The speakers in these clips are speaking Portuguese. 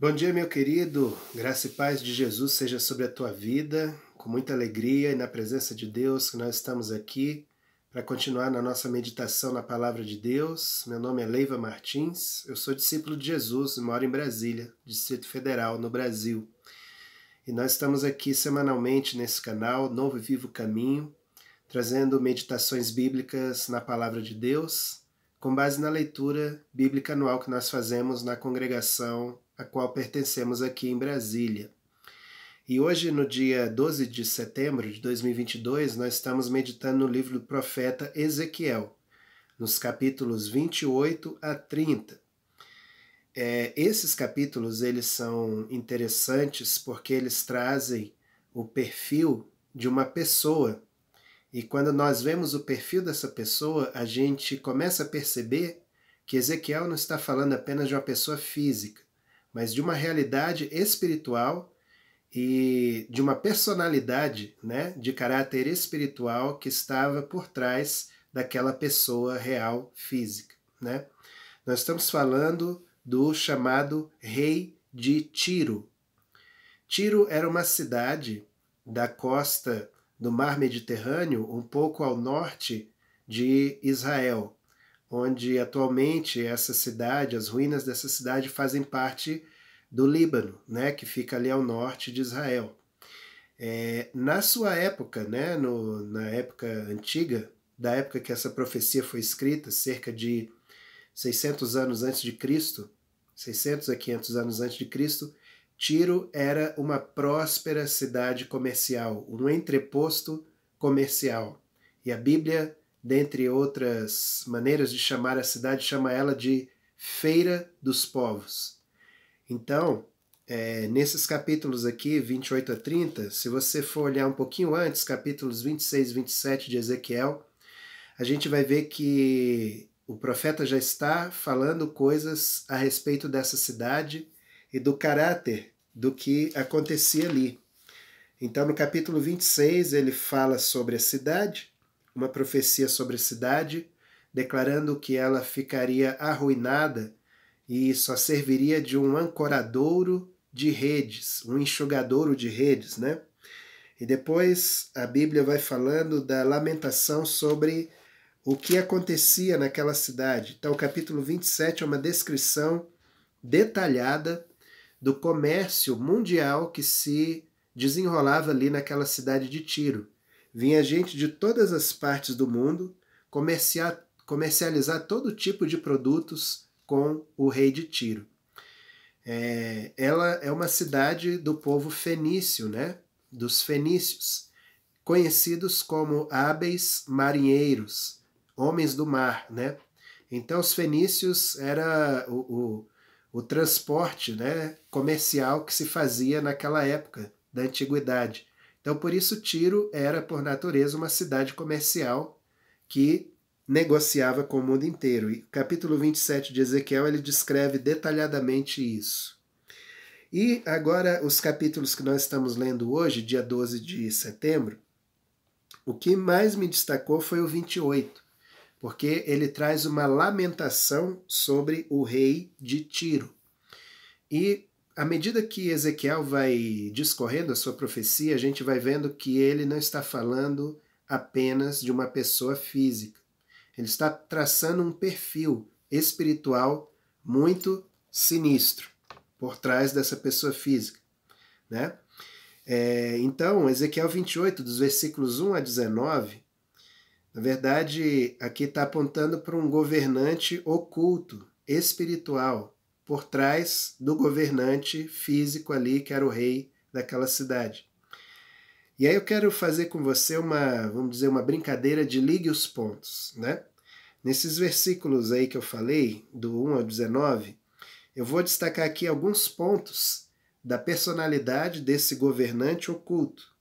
Bom dia, meu querido. Graça e paz de Jesus seja sobre a tua vida. Com muita alegria e na presença de Deus que nós estamos aqui para continuar na nossa meditação na Palavra de Deus. Meu nome é Leiva Martins, eu sou discípulo de Jesus e moro em Brasília, Distrito Federal, no Brasil. E nós estamos aqui semanalmente nesse canal, Novo e Vivo Caminho, trazendo meditações bíblicas na Palavra de Deus, com base na leitura bíblica anual que nós fazemos na congregação a qual pertencemos aqui em Brasília. E hoje, no dia 12 de setembro de 2022, nós estamos meditando no livro do profeta Ezequiel, nos capítulos 28 a 30. Esses capítulos eles são interessantes porque eles trazem o perfil de uma pessoa. E quando nós vemos o perfil dessa pessoa, a gente começa a perceber que Ezequiel não está falando apenas de uma pessoa física, mas de uma realidade espiritual e de uma personalidade, né, de caráter espiritual que estava por trás daquela pessoa real física, né? Nós estamos falando do chamado rei de Tiro. Tiro era uma cidade da costa do Mar Mediterrâneo, um pouco ao norte de Israel, onde atualmente essa cidade, as ruínas dessa cidade fazem parte do Líbano, né, que fica ali ao norte de Israel. Na sua época, né, na época antiga, da época que essa profecia foi escrita, cerca de 600 anos antes de Cristo, 600 a 500 anos antes de Cristo, Tiro era uma próspera cidade comercial, um entreposto comercial. E a Bíblia, dentre outras maneiras de chamar a cidade, chama ela de Feira dos Povos. Então, nesses capítulos aqui, 28 a 30, se você for olhar um pouquinho antes, capítulos 26 e 27 de Ezequiel, a gente vai ver que o profeta já está falando coisas a respeito dessa cidade e do caráter do que acontecia ali. Então, no capítulo 26, ele fala sobre a cidade, uma profecia sobre a cidade, declarando que ela ficaria arruinada e só serviria de um ancoradouro de redes, um enxugadouro de redes, né? E depois a Bíblia vai falando da lamentação sobre o que acontecia naquela cidade. Então, o capítulo 27 é uma descrição detalhada do comércio mundial que se desenrolava ali naquela cidade de Tiro. Vinha gente de todas as partes do mundo comercializar todo tipo de produtos com o rei de Tiro. Ela é uma cidade do povo fenício, né? Dos fenícios, conhecidos como hábeis marinheiros, homens do mar, né? Então os fenícios era o transporte, né, comercial que se fazia naquela época da antiguidade. Então por isso Tiro era por natureza uma cidade comercial que negociava com o mundo inteiro. E o capítulo 27 de Ezequiel ele descreve detalhadamente isso. E agora os capítulos que nós estamos lendo hoje, dia 12 de setembro, o que mais me destacou foi o 28, porque ele traz uma lamentação sobre o rei de Tiro. E à medida que Ezequiel vai discorrendo a sua profecia, a gente vai vendo que ele não está falando apenas de uma pessoa física. Ele está traçando um perfil espiritual muito sinistro por trás dessa pessoa física, né? Então, Ezequiel 28, dos versículos 1 a 19, na verdade, aqui está apontando para um governante oculto, espiritual, por trás do governante físico ali, que era o rei daquela cidade. E aí eu quero fazer com você vamos dizer, uma brincadeira de ligue os pontos, né? Nesses versículos aí que eu falei, do 1 ao 19, eu vou destacar aqui alguns pontos da personalidade desse governante oculto.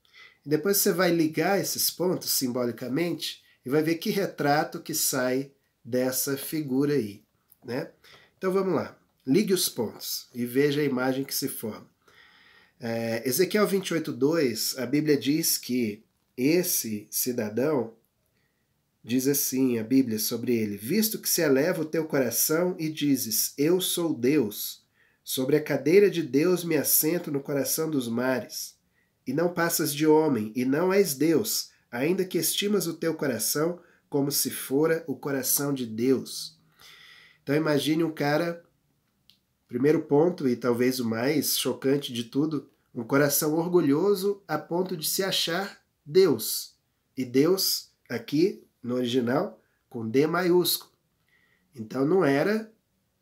E depois você vai ligar esses pontos simbolicamente e vai ver que retrato que sai dessa figura aí, né? Então vamos lá, ligue os pontos e veja a imagem que se forma. Ezequiel 28:2, a Bíblia diz que esse cidadão, diz assim a Bíblia sobre ele: visto que se eleva o teu coração e dizes, eu sou Deus, Sobre a cadeira de Deus me assento no coração dos mares. E não passas de homem, e não és Deus, ainda que estimas o teu coração como se fora o coração de Deus. Então imagine um cara, primeiro ponto e talvez o mais chocante de tudo, um coração orgulhoso a ponto de se achar Deus. E Deus, aqui no original, com D maiúsculo. Então não era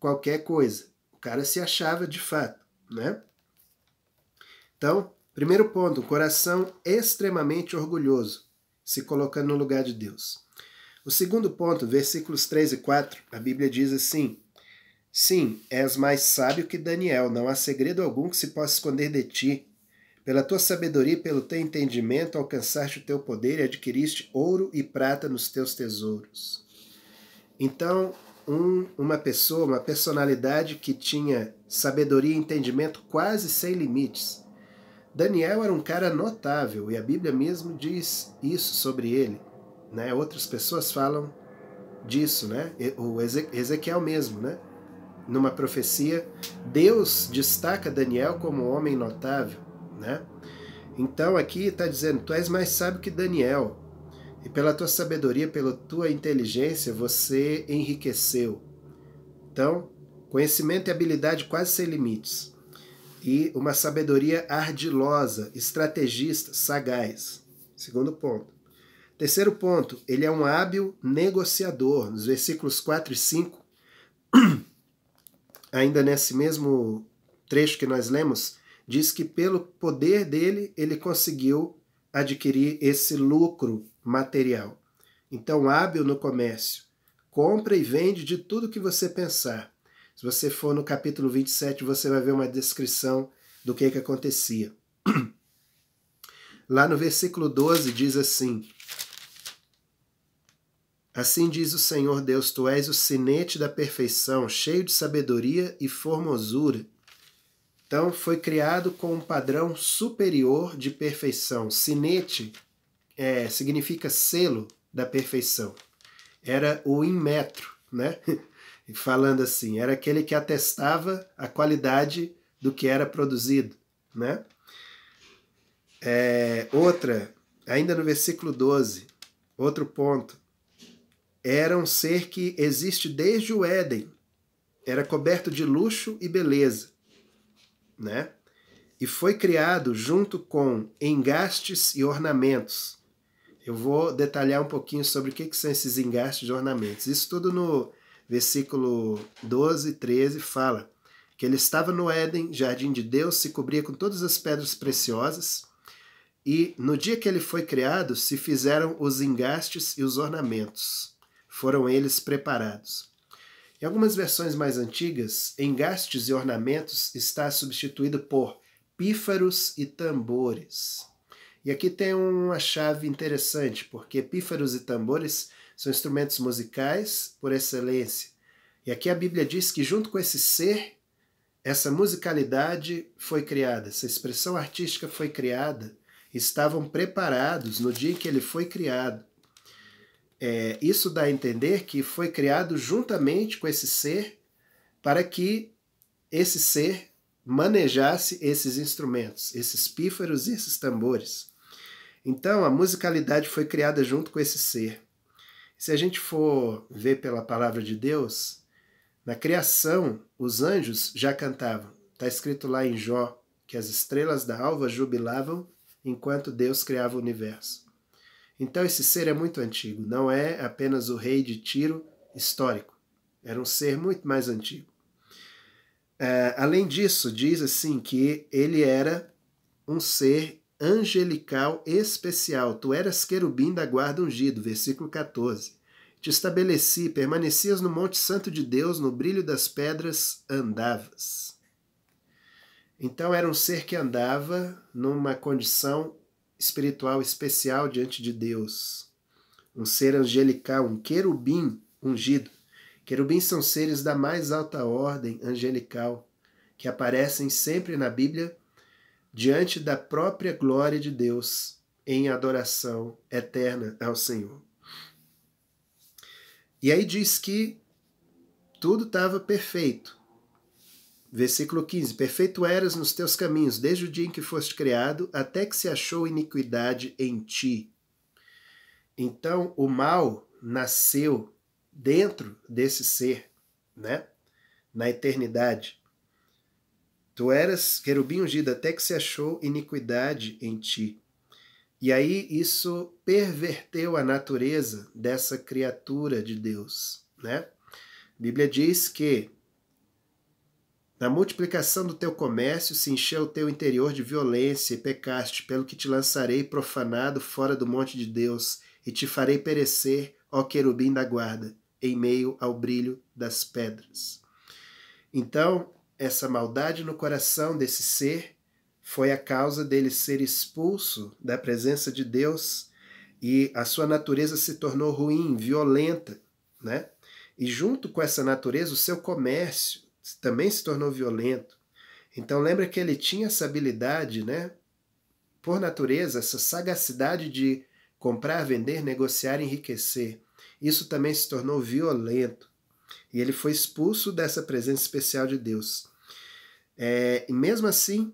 qualquer coisa. O cara se achava de fato, né? Então, primeiro ponto, um coração extremamente orgulhoso, se colocando no lugar de Deus. O segundo ponto, versículos 3 e 4, a Bíblia diz assim: Sim, és mais sábio que Daniel, não há segredo algum que se possa esconder de ti. Pela tua sabedoria e pelo teu entendimento alcançaste o teu poder e adquiriste ouro e prata nos teus tesouros. Então, uma pessoa, uma personalidade que tinha sabedoria e entendimento quase sem limites. Daniel era um cara notável, e a Bíblia mesmo diz isso sobre ele, né? Outras pessoas falam disso, né? O Ezequiel mesmo, né? Numa profecia, Deus destaca Daniel como um homem notável, né? Então aqui está dizendo, tu és mais sábio que Daniel, e pela tua sabedoria, pela tua inteligência, você enriqueceu. Então, conhecimento e habilidade quase sem limites. E uma sabedoria ardilosa, estrategista, sagaz. Segundo ponto. Terceiro ponto, ele é um hábil negociador. Nos versículos 4 e 5, ainda nesse mesmo trecho que nós lemos, diz que pelo poder dele, ele conseguiu adquirir esse lucro material. Então, hábil no comércio. Compra e vende de tudo que você pensar. Se você for no capítulo 27, você vai ver uma descrição do que acontecia. Lá no versículo 12 diz assim: Assim diz o Senhor Deus, tu és o sinete da perfeição, cheio de sabedoria e formosura. Então foi criado com um padrão superior de perfeição. Sinete significa selo da perfeição. Era o Inmetro, né? Falando assim, era aquele que atestava a qualidade do que era produzido, né? Outra, ainda no versículo 12, outro ponto, era um ser que existe desde o Éden, era coberto de luxo e beleza, né? E foi criado junto com engastes e ornamentos. Eu vou detalhar um pouquinho sobre o que são esses engastes e ornamentos. Isso tudo no versículo 12 e 13 fala que ele estava no Éden, jardim de Deus, se cobria com todas as pedras preciosas, e no dia que ele foi criado, se fizeram os engastes e os ornamentos. Foram eles preparados. Em algumas versões mais antigas, engastes e ornamentos está substituído por pífaros e tambores. E aqui tem uma chave interessante, porque pífaros e tambores são instrumentos musicais por excelência. E aqui a Bíblia diz que junto com esse ser, essa musicalidade foi criada, essa expressão artística foi criada, estavam preparados no dia em que ele foi criado. Isso dá a entender que foi criado juntamente com esse ser para que esse ser manejasse esses instrumentos, esses pífaros e esses tambores. Então, a musicalidade foi criada junto com esse ser. Se a gente for ver pela palavra de Deus, na criação, os anjos já cantavam. Está escrito lá em Jó que as estrelas da alva jubilavam enquanto Deus criava o universo. Então, esse ser é muito antigo, não é apenas o rei de Tiro histórico. Era um ser muito mais antigo. Além disso, diz assim que ele era um ser angelical especial. Tu eras querubim da guarda ungido, versículo 14. Te estabeleci, permanecias no monte santo de Deus, no brilho das pedras andavas. Então era um ser que andava numa condição espiritual especial diante de Deus. Um ser angelical, um querubim ungido. Querubins são seres da mais alta ordem angelical, que aparecem sempre na Bíblia diante da própria glória de Deus, em adoração eterna ao Senhor. E aí diz que tudo estava perfeito. Versículo 15. Perfeito eras nos teus caminhos, desde o dia em que foste criado, até que se achou iniquidade em ti. Então, o mal nasceu dentro desse ser, né? Na eternidade. Tu eras querubim ungido até que se achou iniquidade em ti. E aí isso perverteu a natureza dessa criatura de Deus, né? A Bíblia diz que na multiplicação do teu comércio se encheu o teu interior de violência e pecaste, pelo que te lançarei profanado fora do monte de Deus e te farei perecer, ó querubim da guarda, em meio ao brilho das pedras. Então, essa maldade no coração desse ser foi a causa dele ser expulso da presença de Deus e a sua natureza se tornou ruim, violenta, né? E junto com essa natureza, o seu comércio também se tornou violento. Então lembra que ele tinha essa habilidade, né? Por natureza, essa sagacidade de comprar, vender, negociar, enriquecer. Isso também se tornou violento. E ele foi expulso dessa presença especial de Deus. E mesmo assim,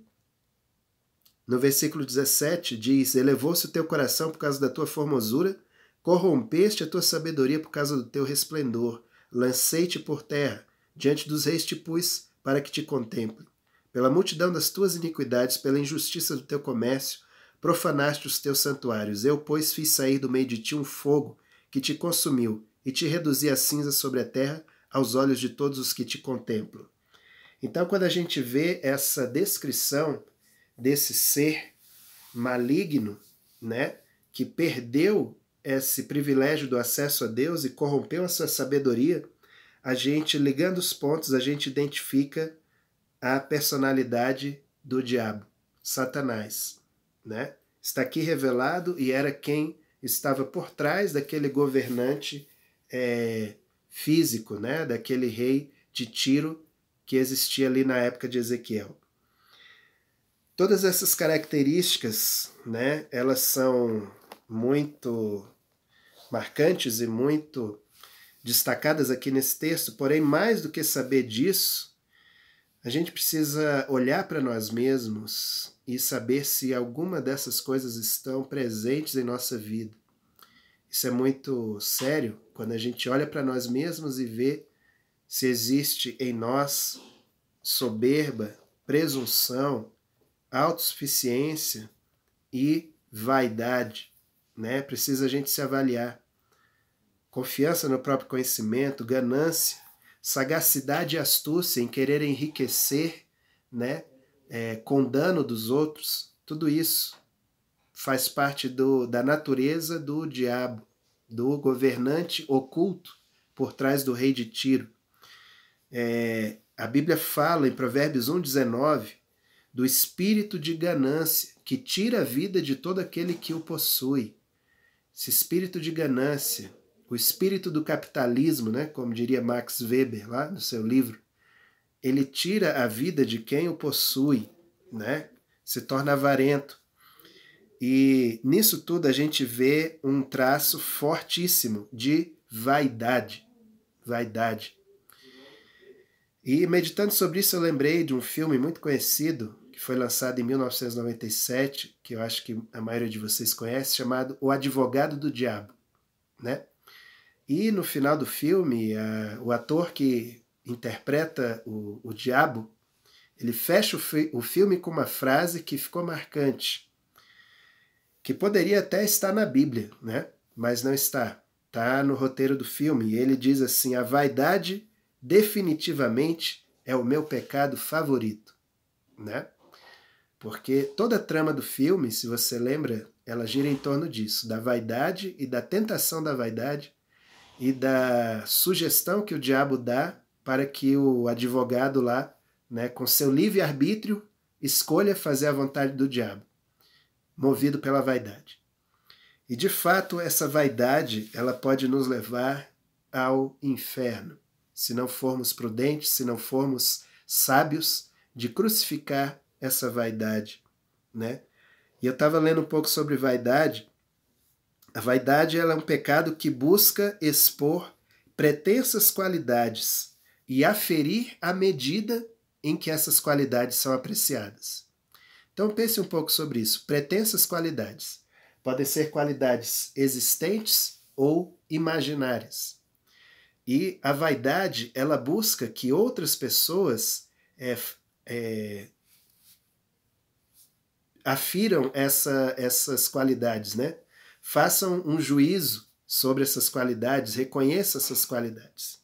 no versículo 17 diz: elevou-se o teu coração por causa da tua formosura, corrompeste a tua sabedoria por causa do teu resplendor, lancei-te por terra, diante dos reis te pus para que te contemplem. Pela multidão das tuas iniquidades, pela injustiça do teu comércio, profanaste os teus santuários. Eu, pois, fiz sair do meio de ti um fogo que te consumiu, e te reduzi a cinza sobre a terra, aos olhos de todos os que te contemplam. Então, quando a gente vê essa descrição desse ser maligno, né, que perdeu esse privilégio do acesso a Deus e corrompeu a sua sabedoria, a gente, ligando os pontos, a gente identifica a personalidade do diabo, Satanás, né? Está aqui revelado e era quem estava por trás daquele governante físico, né, daquele rei de Tiro que existia ali na época de Ezequiel. Todas essas características, né, elas são muito marcantes e muito destacadas aqui nesse texto, porém, mais do que saber disso, a gente precisa olhar para nós mesmos e saber se alguma dessas coisas estão presentes em nossa vida. Isso é muito sério quando a gente olha para nós mesmos e vê se existe em nós soberba, presunção, autossuficiência e vaidade, né? Precisa a gente se avaliar. Confiança no próprio conhecimento, ganância, sagacidade e astúcia em querer enriquecer, né? Com dano dos outros, tudo isso faz parte da natureza do diabo, do governante oculto por trás do rei de Tiro. A Bíblia fala em Provérbios 1,19 do espírito de ganância que tira a vida de todo aquele que o possui. Esse espírito de ganância, o espírito do capitalismo, né, como diria Max Weber lá no seu livro, ele tira a vida de quem o possui, né, se torna avarento. E nisso tudo a gente vê um traço fortíssimo de vaidade. Vaidade. E meditando sobre isso eu lembrei de um filme muito conhecido, que foi lançado em 1997, que eu acho que a maioria de vocês conhece, chamado O Advogado do Diabo, né? E no final do filme, o ator que interpreta o diabo, ele fecha o filme com uma frase que ficou marcante, que poderia até estar na Bíblia, né? Mas não está. Está no roteiro do filme. E ele diz assim: a vaidade definitivamente é o meu pecado favorito, né? Porque toda a trama do filme, se você lembra, ela gira em torno disso, da vaidade e da tentação da vaidade e da sugestão que o diabo dá para que o advogado lá, né, com seu livre-arbítrio, escolha fazer a vontade do diabo, movido pela vaidade. E de fato, essa vaidade, ela pode nos levar ao inferno, se não formos prudentes, se não formos sábios de crucificar essa vaidade, né? E eu estava lendo um pouco sobre vaidade. A vaidade, ela é um pecado que busca expor pretensas qualidades e aferir a medida em que essas qualidades são apreciadas. Então pense um pouco sobre isso. Pretensas qualidades podem ser qualidades existentes ou imaginárias. E a vaidade, ela busca que outras pessoas afiram essas qualidades, né? Façam um juízo sobre essas qualidades, reconheçam essas qualidades.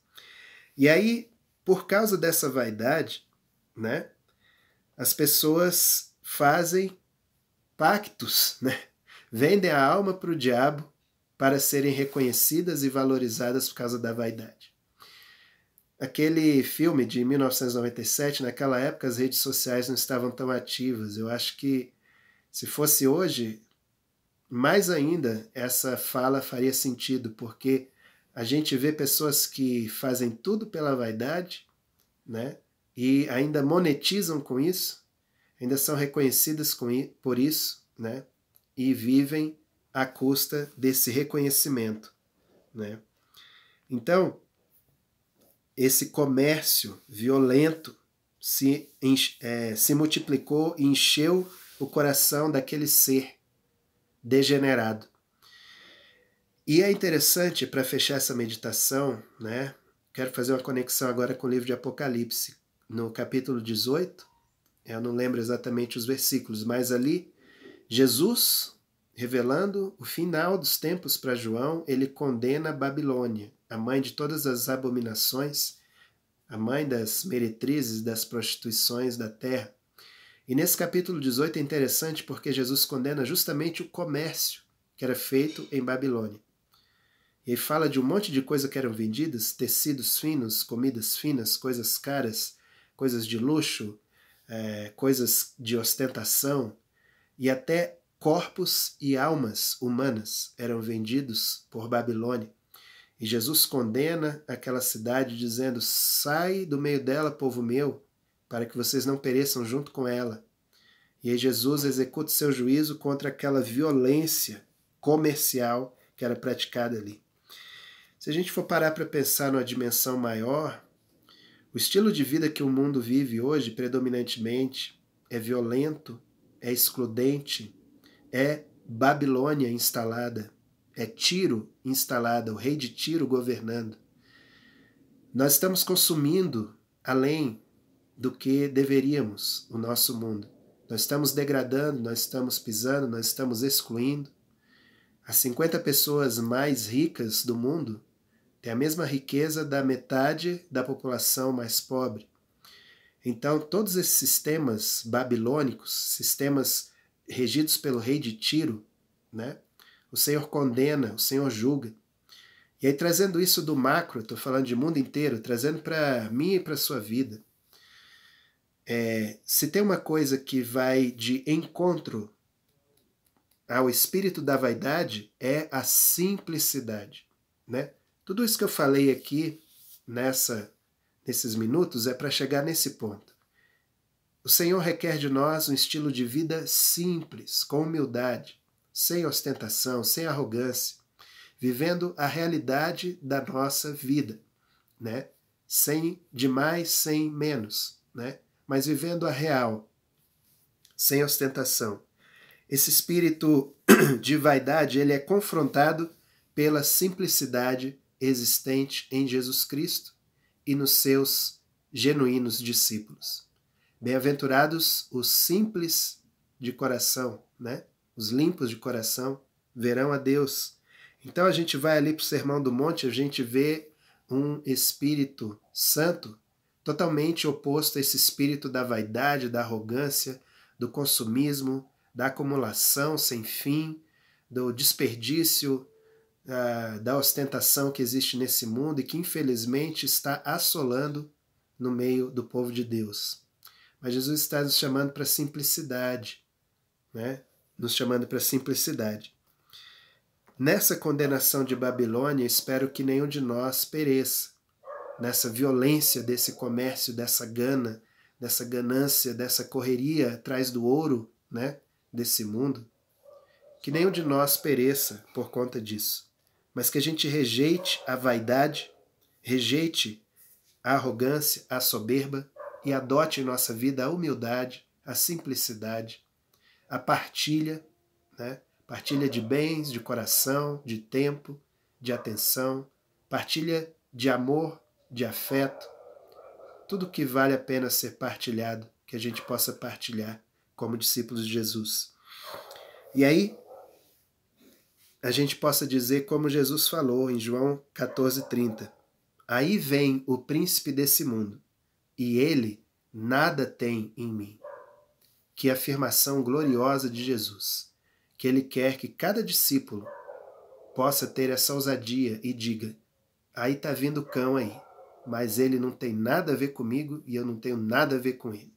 E aí, por causa dessa vaidade, né, as pessoas fazem pactos, né? Vendem a alma para o diabo para serem reconhecidas e valorizadas por causa da vaidade. Aquele filme de 1997, naquela época as redes sociais não estavam tão ativas. Eu acho que se fosse hoje, mais ainda essa fala faria sentido, porque a gente vê pessoas que fazem tudo pela vaidade, né? E ainda monetizam com isso, ainda são reconhecidas por isso, né? E vivem à custa desse reconhecimento, né? Então, esse comércio violento se multiplicou e encheu o coração daquele ser degenerado. E é interessante, para fechar essa meditação, né? Quero fazer uma conexão agora com o livro de Apocalipse. No capítulo 18, eu não lembro exatamente os versículos, mas ali Jesus, revelando o final dos tempos para João, ele condena a Babilônia, a mãe de todas as abominações, a mãe das meretrizes, das prostituições da terra. E nesse capítulo 18 é interessante porque Jesus condena justamente o comércio que era feito em Babilônia. E fala de um monte de coisas que eram vendidas, tecidos finos, comidas finas, coisas caras, coisas de luxo, coisas de ostentação, e até corpos e almas humanas eram vendidos por Babilônia. E Jesus condena aquela cidade dizendo: sai do meio dela, povo meu, para que vocês não pereçam junto com ela. E aí Jesus executa o seu juízo contra aquela violência comercial que era praticada ali. Se a gente for parar para pensar numa dimensão maior, o estilo de vida que o mundo vive hoje, predominantemente, é violento, é excludente, é Babilônia instalada, é Tiro instalada, o rei de Tiro governando. Nós estamos consumindo além do que deveríamos o nosso mundo. Nós estamos degradando, nós estamos pisando, nós estamos excluindo. As 50 pessoas mais ricas do mundo têm a mesma riqueza da metade da população mais pobre. Então, todos esses sistemas babilônicos, sistemas regidos pelo rei de Tiro, né? O Senhor condena, o Senhor julga. E aí, trazendo isso do macro, estou falando de mundo inteiro, trazendo para mim e para a sua vida. Se tem uma coisa que vai de encontro ao espírito da vaidade, é a simplicidade, né? Tudo isso que eu falei aqui nesses minutos é para chegar nesse ponto. O Senhor requer de nós um estilo de vida simples, com humildade, sem ostentação, sem arrogância, vivendo a realidade da nossa vida, né? Sem demais, sem menos, né? Mas vivendo a real, sem ostentação. Esse espírito de vaidade, ele é confrontado pela simplicidade existente em Jesus Cristo e nos seus genuínos discípulos. Bem-aventurados os simples de coração, né? Os limpos de coração verão a Deus. Então a gente vai ali para o Sermão do Monte, a gente vê um Espírito Santo totalmente oposto a esse espírito da vaidade, da arrogância, do consumismo, da acumulação sem fim, do desperdício, da ostentação que existe nesse mundo e que infelizmente está assolando no meio do povo de Deus. Mas Jesus está nos chamando para simplicidade, né? Nos chamando para simplicidade. Nessa condenação de Babilônia, espero que nenhum de nós pereça, nessa violência desse comércio, dessa gana, dessa ganância, dessa correria atrás do ouro, né, desse mundo. Que nenhum de nós pereça por conta disso, mas que a gente rejeite a vaidade, rejeite a arrogância, a soberba, e adote em nossa vida a humildade, a simplicidade, a partilha, né? Partilha de bens, de coração, de tempo, de atenção, partilha de amor, de afeto, tudo que vale a pena ser partilhado, que a gente possa partilhar como discípulos de Jesus. E aí, a gente possa dizer como Jesus falou em João 14,30. Aí vem o príncipe desse mundo, e ele nada tem em mim. Que afirmação gloriosa de Jesus, que ele quer que cada discípulo possa ter essa ousadia e diga, aí está vindo o cão aí, mas ele não tem nada a ver comigo e eu não tenho nada a ver com ele.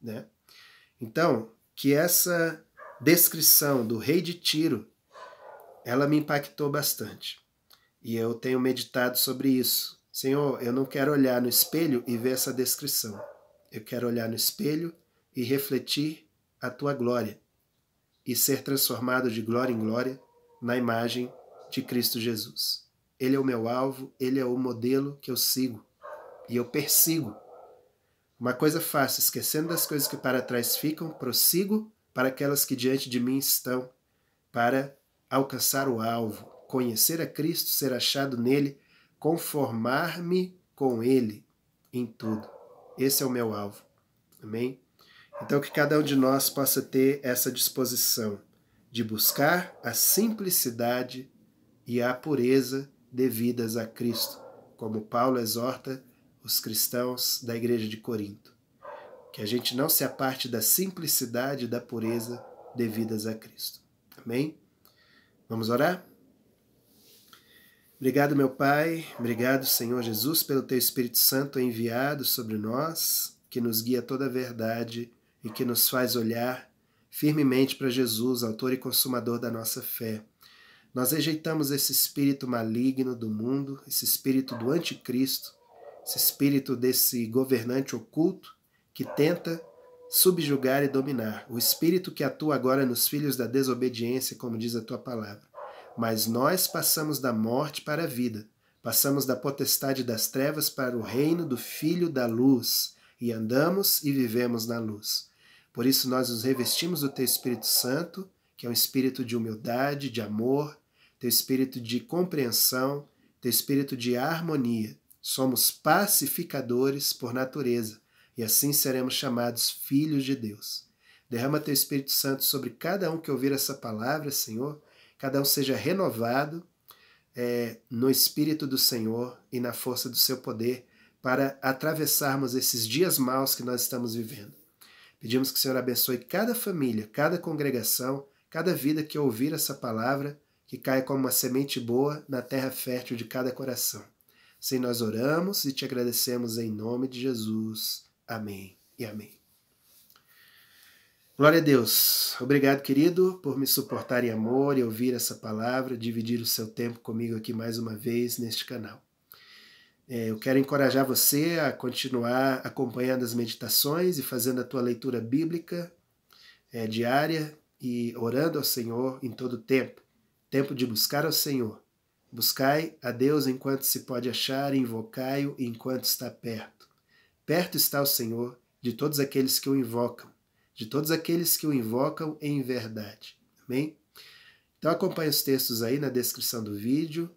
Né? Então, que essa descrição do rei de Tiro, ela me impactou bastante. E eu tenho meditado sobre isso. Senhor, eu não quero olhar no espelho e ver essa descrição. Eu quero olhar no espelho e refletir a tua glória e ser transformado de glória em glória na imagem de Cristo Jesus. Ele é o meu alvo, ele é o modelo que eu sigo e eu persigo. Uma coisa fácil, esquecendo das coisas que para trás ficam, prossigo para aquelas que diante de mim estão, para alcançar o alvo, conhecer a Cristo, ser achado nele, conformar-me com ele em tudo. Esse é o meu alvo. Amém? Então que cada um de nós possa ter essa disposição de buscar a simplicidade e a pureza devidas a Cristo, como Paulo exorta os cristãos da igreja de Corinto. Que a gente não se aparte da simplicidade e da pureza devidas a Cristo. Amém? Vamos orar? Obrigado, meu Pai, obrigado, Senhor Jesus, pelo Teu Espírito Santo enviado sobre nós, que nos guia toda a verdade e que nos faz olhar firmemente para Jesus, autor e consumador da nossa fé. Nós rejeitamos esse espírito maligno do mundo, esse espírito do anticristo, esse espírito desse governante oculto que tenta subjugar e dominar, o espírito que atua agora nos filhos da desobediência, como diz a Tua palavra. Mas nós passamos da morte para a vida, passamos da potestade das trevas para o reino do Filho da luz, e andamos e vivemos na luz. Por isso nós nos revestimos do Teu Espírito Santo, que é um espírito de humildade, de amor, Teu espírito de compreensão, Teu espírito de harmonia. Somos pacificadores por natureza, e assim seremos chamados filhos de Deus. Derrama Teu Espírito Santo sobre cada um que ouvir essa palavra, Senhor, cada um seja renovado no Espírito do Senhor e na força do seu poder para atravessarmos esses dias maus que nós estamos vivendo. Pedimos que o Senhor abençoe cada família, cada congregação, cada vida que ouvir essa palavra, que caia como uma semente boa na terra fértil de cada coração. Assim nós oramos e te agradecemos em nome de Jesus. Amém e amém. Glória a Deus. Obrigado, querido, por me suportar em amor e ouvir essa palavra, dividir o seu tempo comigo aqui mais uma vez neste canal. Eu quero encorajar você a continuar acompanhando as meditações e fazendo a tua leitura bíblica diária e orando ao Senhor em todo o tempo. Tempo de buscar ao Senhor. Buscai a Deus enquanto se pode achar e invocai-o enquanto está perto. Perto está o Senhor de todos aqueles que o invocam. De todos aqueles que o invocam em verdade. Amém? Então acompanhe os textos aí na descrição do vídeo.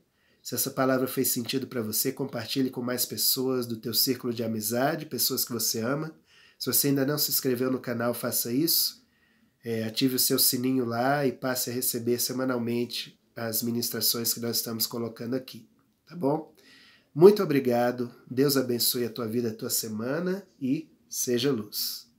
Se essa palavra fez sentido para você, compartilhe com mais pessoas do teu círculo de amizade, pessoas que você ama. Se você ainda não se inscreveu no canal, faça isso. Ative o seu sininho lá e passe a receber semanalmente as ministrações que nós estamos colocando aqui. Tá bom? Muito obrigado. Deus abençoe a tua vida, a tua semana e seja luz.